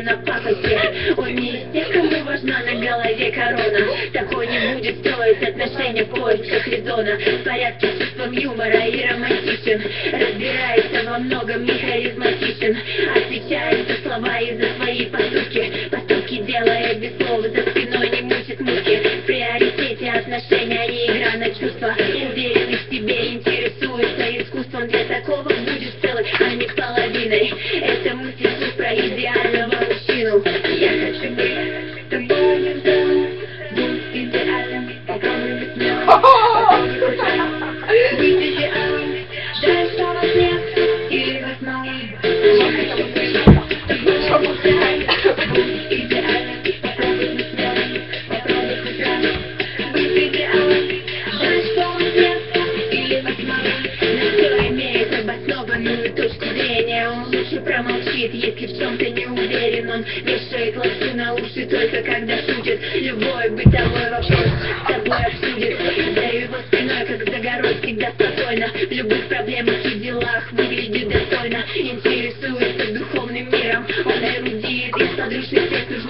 на пафосе. Он не из тех, кому важна на голове корона. Такой не будет строить отношения в поисках резона. В порядке с чувством юмора и романтичен. Разбирается во многом и харизматичен. Отвечает за слова и за свои поступки. Поступки делает без слов, за спиной не мучит муки. В приоритете отношения, а не игра на чувства. Уверенный в себе, интересуется искусством. Для такого будет целой, а не половиной. Это мысль вслух про идеального мужчину. Я хочу быть с тобой нельзя. Будь идеальным, попробуй быть смелым. Попробуй хоть раз быть идеальным. Жаль, что вас нет, или вас мало. Я хочу быть с тобой нельзя. Будь идеальным, попробуй быть смелым. Попробуй хоть раз быть идеальным. Жаль, что вас нет, или вас мало. На все имеет обоснованную точку зрения. Он лучше промолчит, если в чем-то не уверен. Он вешает лапшу на уши только когда шутит. Любой бытовой вопрос с тобой обсудит. За его спиной, как за горой, всегда спокойно. В любых проблемах и делах выглядит достойно. Интересуется духовным миром. Он эрудит, из подручных текстов